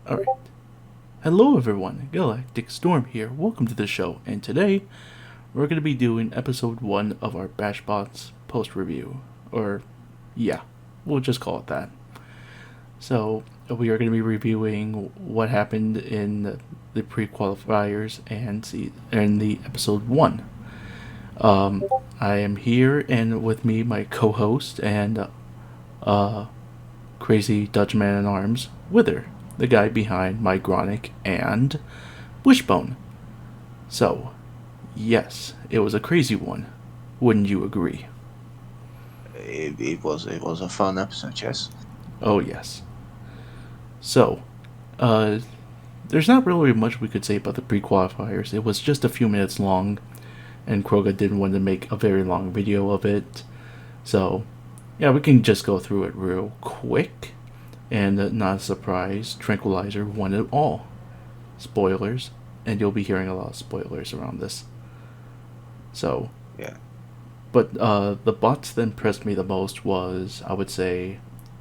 Alright. Hello everyone, Galacticstorm here. Welcome to the show, and today we're going to be doing episode 1 of our BashBots post-review. Or, yeah, we'll just call it that. So, we are going to be reviewing what happened in the PreQualifiers and in the episode 1. I am here, and with me my co-host and crazy Dutch man-in-arms, Wither, the guy behind Mygronic and Wishbone. So, yes, it was a crazy one. Wouldn't you agree? It was a fun episode, yes. Oh, yes. So, there's not really much we could say about the pre-qualifiers. It was just a few minutes long, and Kroga didn't want to make a very long video of it. So, yeah, we can just go through it real quick. And not a surprise, Tranquilizer won it all. Spoilers, and you'll be hearing a lot of spoilers around this. So, yeah. But the bots that impressed me the most was, I would say,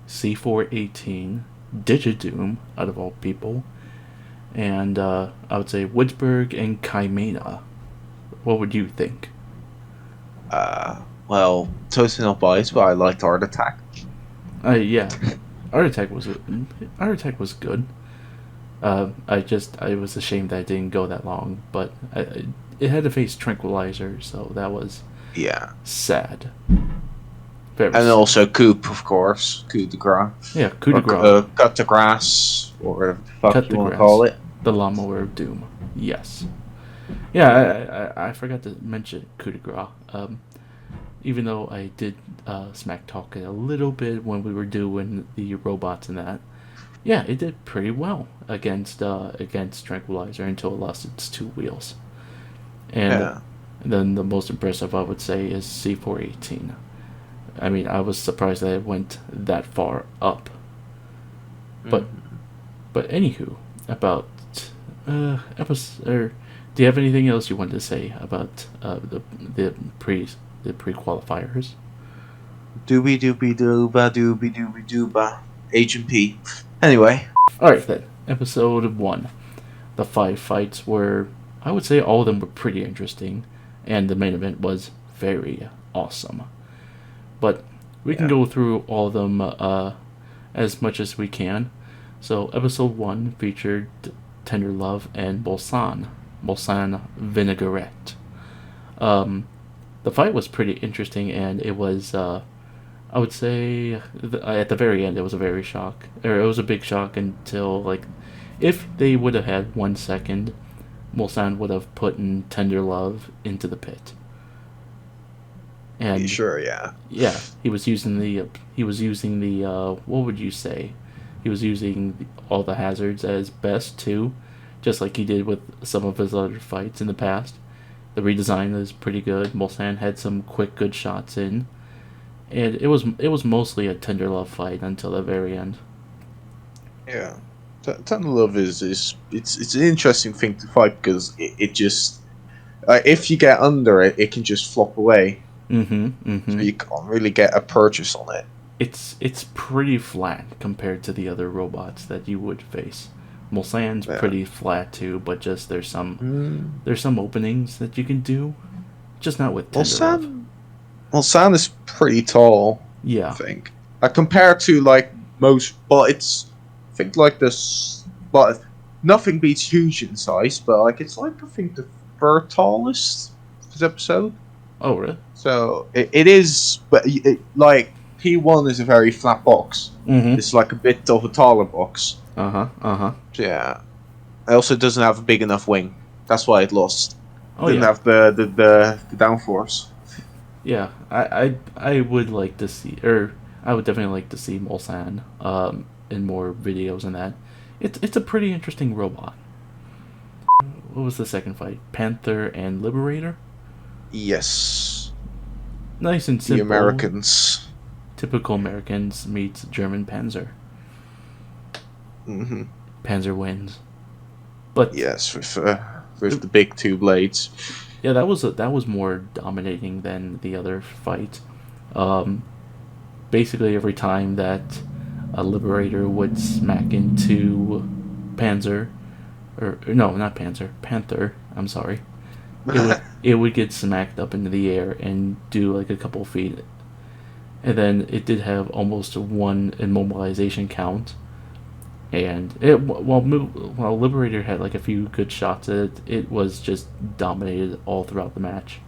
C418, Digidoom, out of all people, and I would say Woodsburg and Chimena. What would you think? Well, totally not biased, but I liked Art Attack. Yeah. Art Attack was good. I was ashamed that it didn't go that long, but it had to face Tranquilizer, so that was sad. Very and sad. Also Coop, of course, coup de grace. Yeah, coup de grace. Cut the grass, or whatever the fuck cut you want to call it. The Lawnmower of Doom. Yes. Yeah, I forgot to mention coup de grace. Even though I did smack talk it a little bit when we were doing the robots and that, yeah, it did pretty well against Tranquilizer until it lost its two wheels. And then the most impressive, I would say, is C418. I mean, I was surprised that it went that far up. But anywho, about episode, do you have anything else you wanted to say about the pre-qualifiers? Doobie doobie dooba doobie doobie dooba. Agent P. Anyway. Alright then. Episode 1. The 5 fights were, I would say all of them were pretty interesting, and the main event was very awesome. But we can go through all of them as much as we can. So episode 1 featured Tender Love and Mulsanne Vinaigrette. The fight was pretty interesting, and it was, I would say, at the very end, it was a big shock until, if they would have had 1 second, Mulsanne would have put in Tender Love into the pit. And sure, yeah. Yeah, he was using the, what would you say? He was using all the hazards as best, too, just like he did with some of his other fights in the past. The redesign is pretty good. Mulsanne had some quick, good shots in, and it was mostly a Tender Love fight until the very end. Yeah, Tender Love is it's an interesting thing to fight because it just if you get under it, it can just flop away. So you can't really get a purchase on it. It's pretty flat compared to the other robots that you would face. Mulsanne's pretty flat too, but just there's some openings that you can do, just not with Tender Love. Mulsanne is pretty tall. Yeah, I think compared to most, but it's I think this, but nothing beats huge in size, but it's I think the third tallest this episode. Oh really? So it is, but P1 is a very flat box. It's like a bit of a taller box. Yeah. It also doesn't have a big enough wing. That's why it lost. Didn't have the downforce. Yeah, I would like to see, or I would definitely like to see Mulsanne in more videos and that. It's a pretty interesting robot. What was the second fight? Panther and Liberator? Yes. Nice and simple. The Americans. Typical Americans meets German Panzer. Panzer wins. But yes, with the big two blades. Yeah, that was more dominating than the other fight. Basically, every time that a Liberator would smack into Panzer, or no, not Panzer, Panther. I'm sorry. It would get smacked up into the air and do like a couple feet, and then it did have almost one immobilization count. And while Liberator had like a few good shots at it, it was just dominated all throughout the match.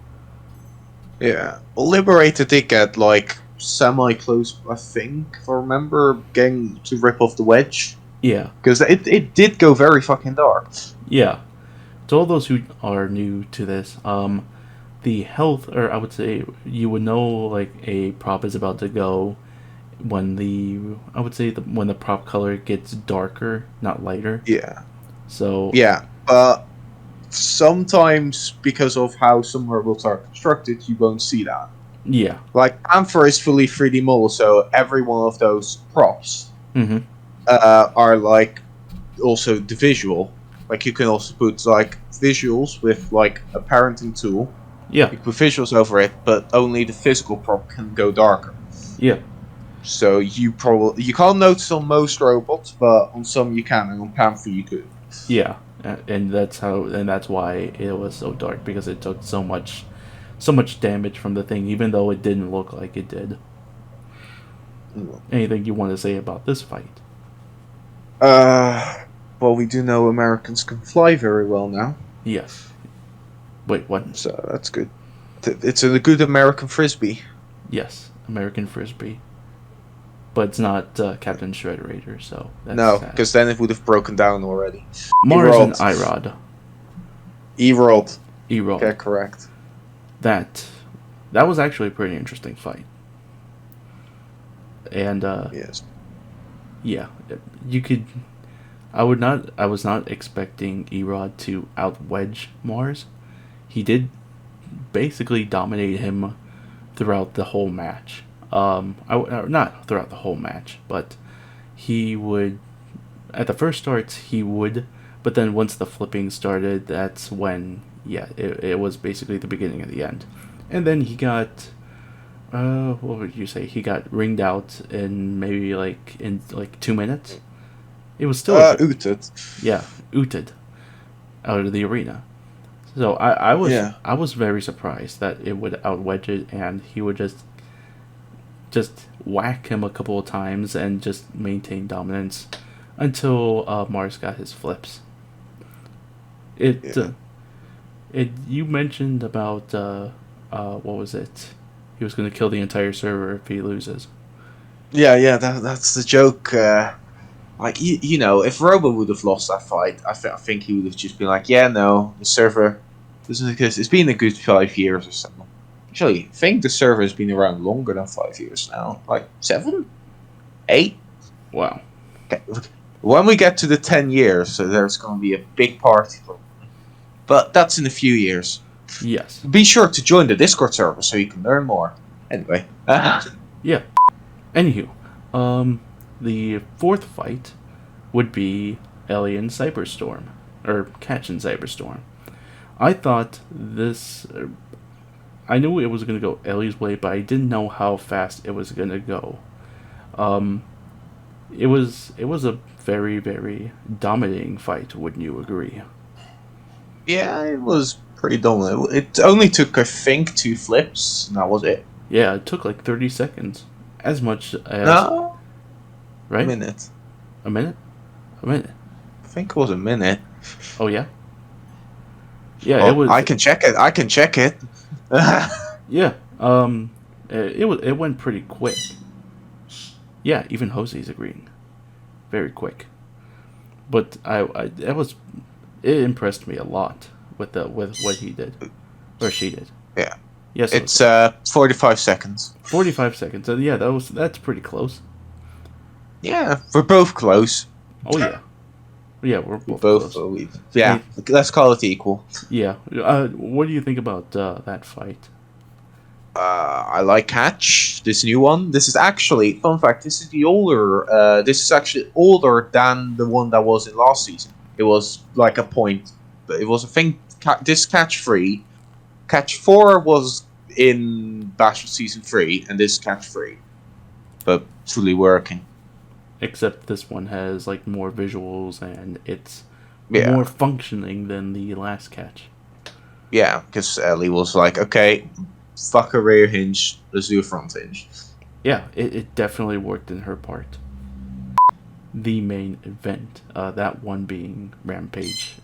Yeah, well, Liberator did get like semi-close, I think, if I remember, getting to rip off the wedge. Yeah. Because it did go very fucking dark. Yeah. To all those who are new to this, the health, or I would say you would know like a prop is about to go when when the prop color gets darker, not lighter. Yeah. So yeah, but sometimes because of how some robots are constructed, you won't see that. Yeah. Like Panther is fully 3D model, so every one of those props are like also the visual. Like you can also put like visuals with like a parenting tool. Yeah. You put visuals over it, but only the physical prop can go darker. Yeah. So you can't notice on most robots, but on some you can, and on Panther you could. Yeah, and that's why it was so dark, because it took so much damage from the thing, even though it didn't look like it did. Anything you want to say about this fight? Well, we do know Americans can fly very well now. Yes. Wait, what? So that's good. It's a good American frisbee. Yes, American frisbee. But it's not Captain Shredderator, so that's no, because then it would have broken down already. Mars and Irod. Erod. Erod. Yeah, correct. That was actually a pretty interesting fight. And yes. Yeah, you could. I was not expecting Erod to outwedge Mars. He did basically dominate him throughout the whole match. Not throughout the whole match, but he would. At the first starts, he would, but then once the flipping started, that's when, it was basically the beginning of the end. And then he got, what would you say? He got ringed out in maybe in 2 minutes. It was still ooted. Yeah, ooted out of the arena. So I was very surprised that it would outwedge it, and he would just whack him a couple of times and just maintain dominance until Mars got his flips. You mentioned about what was it? He was going to kill the entire server if he loses. Yeah, that's the joke. If Robo would have lost that fight, I think he would have just been like, yeah, no, the server doesn't exist. It's been a good 5 years or so. Actually, I think the server has been around longer than 5 years now. Like 7? 8? Wow. Okay. When we get to the 10 years, so there's going to be a big party. But that's in a few years. Yes. Be sure to join the Discord server so you can learn more. Anyway. Yeah. Anywho, the fourth fight would be Alien Cyberstorm, or Catch and Cyberstorm. I thought this. I knew it was going to go Ellie's way, but I didn't know how fast it was going to go. It was a very, very dominating fight, wouldn't you agree? Yeah, it was pretty dominant. It only took, I think, 2 flips, and that was it. Yeah, it took like 30 seconds. As much as... No. Right? A minute. A minute? A minute. I think it was a minute. Oh, yeah? Yeah, well, it was... I can check it. Yeah. It went pretty quick. Yeah, even Jose's agreeing. Very quick. But it impressed me a lot with what he did. Or she did. Yeah. Yes. It's 45 seconds. 45 seconds. Yeah, that's pretty close. Yeah, we're both close. Oh yeah. Yeah, we're both close. Yeah, let's call it equal. Yeah. What do you think about that fight? I like Catch, this new one. This is actually, fun fact, this is actually older than the one that was in last season. It was like a point, but it was, I think, this Catch 3. Catch 4 was in BashBots Season 3, and this Catch 3. But fully working. Except this one has like more visuals and it's Yeah. more functioning than the last catch. Yeah, because Ellie was like, okay, fuck a rear hinge, let's do a front hinge. Yeah, it definitely worked in her part. The main event, that one being Rampage.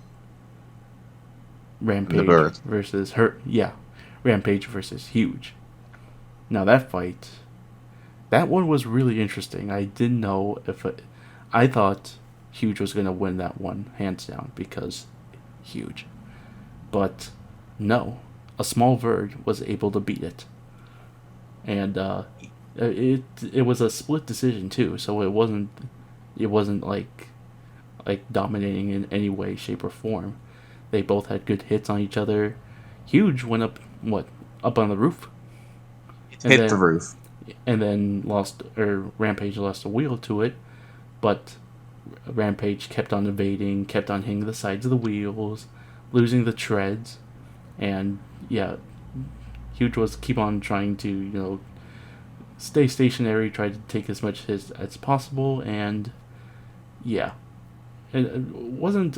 Rampage versus her. Yeah, Rampage versus Huge. Now that fight, that one was really interesting. I didn't know if I thought Huge was going to win that one hands down because Huge. But no, a small Verge was able to beat it. And it was a split decision too, so it wasn't like dominating in any way, shape, or form. They both had good hits on each other. Huge went up on the roof. Hit the roof. And then Rampage lost a wheel to it, but Rampage kept on evading, kept on hitting the sides of the wheels, losing the treads, and yeah, Huge was keep on trying to, stay stationary, try to take as much hits as possible, and yeah. It wasn't...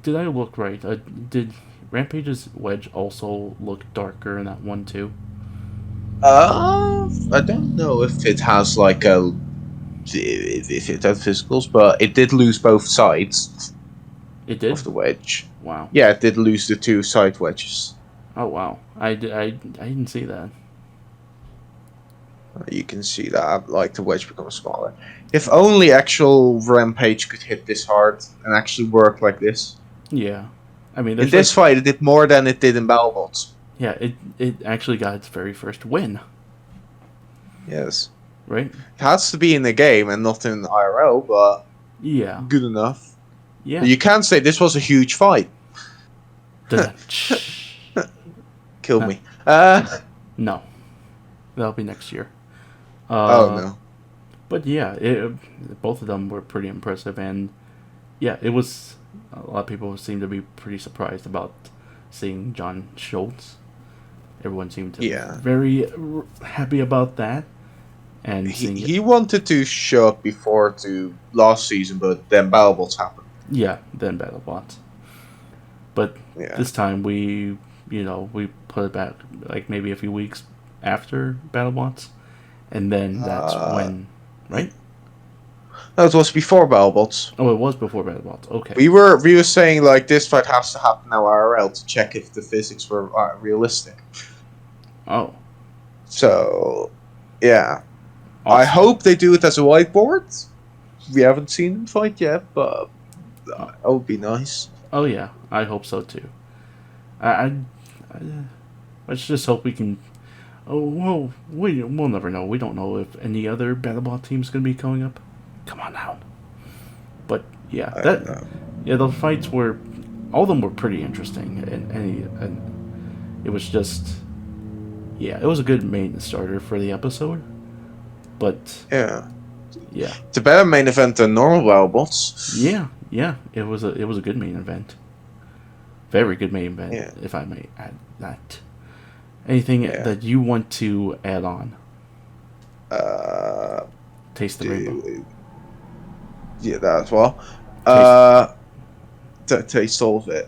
Did I look right? Did Rampage's wedge also look darker in that one too? I don't know if it has like if it had physicals, but it did lose both sides. It did? Of the wedge. Wow. Yeah, it did lose the 2 side wedges. Oh wow, I didn't see that. You can see that, like, the wedge becomes smaller. If only actual Rampage could hit this hard and actually work like this. Yeah. I mean, in this fight, it did more than it did in Battlebots. Yeah, it actually got its very first win. Yes. Right? It has to be in the game and not in IRL, but yeah, good enough. Yeah. You can't say this was a huge fight. Kill me. No. That'll be next year. Oh, no. But yeah, both of them were pretty impressive, and yeah, it was... A lot of people seem to be pretty surprised about seeing John Schultz. Everyone seemed to be very happy about that. And he wanted to show up before to last season, but then Battlebots happened. Yeah, then Battlebots. But this time we put it back like maybe a few weeks after Battlebots, and then that's when, right? No, it was before Battlebots. Oh, it was before Battlebots. Okay. We were saying like this fight has to happen now IRL to check if the physics were realistic. Oh. So, yeah. Awesome. I hope they do it as a whiteboard. We haven't seen them fight yet, but that would be nice. Oh yeah, I hope so too. I let's just hope we can. Oh well, we'll never know. We don't know if any other Battlebot team's gonna be coming up. Come on now. But yeah, the fights were, all of them were pretty interesting, and it was just, it was a good main starter for the episode. But yeah, it's a better main event than normal Battlebots. Yeah, it was a good main event. Very good main event, if I may add that. Anything that you want to add on? Taste the rainbow. Yeah, that as well. Taste all of it.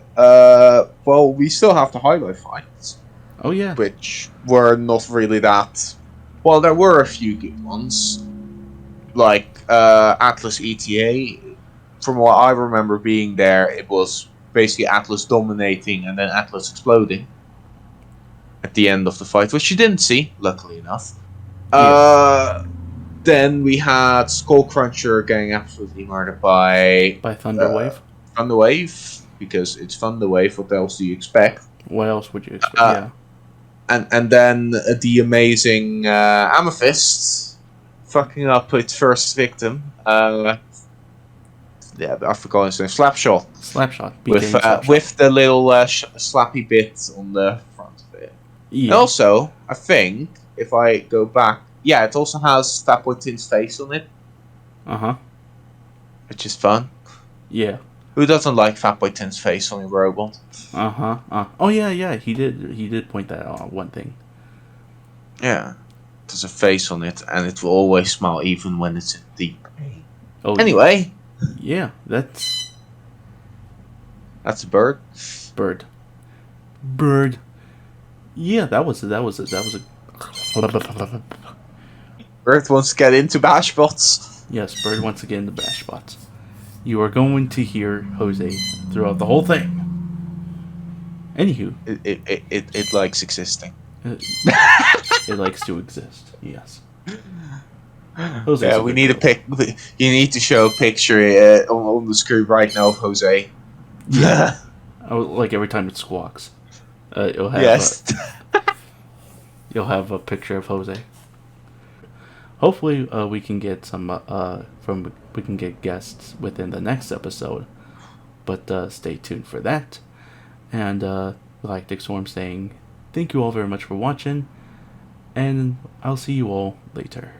Well, we still have the highlight fights. Oh yeah. Which were not really that. Well, there were a few good ones, like Atlas ETA. From what I remember being there, it was basically Atlas dominating and then Atlas exploding at the end of the fight, which you didn't see, luckily enough. Then we had Skullcruncher getting absolutely murdered by Thunderwave. Thunderwave, because it's Thunderwave. What else do you expect? What else would you expect? And then the amazing Amethyst fucking up its first victim. I forgot his name. Slapshot. With the little slappy bit on the front of it. Yeah. And also, I think, if I go back, it also has Fatboy Tin's face on it. Which is fun. Yeah. Who doesn't like Fatboy Tin's face on a robot? Oh yeah, he did point that out on one thing. Yeah. There's a face on it, and it will always smile even when it's in deep pain. Oh, anyway. Yeah, that's a bird. Bird. Yeah, that was a. Bird wants to get into BashBots. Yes, Bird wants to get into BashBots. You are going to hear Jose throughout the whole thing. Anywho, it likes existing. It likes to exist. Yes. Yeah, we need a pic. You need to show a picture on the screen right now of Jose. Yeah. Like every time it squawks, it'll have. Yes. You'll have a picture of Jose. Hopefully, we can get we can get guests within the next episode, but stay tuned for that. And Galacticstorm saying, thank you all very much for watching, and I'll see you all later.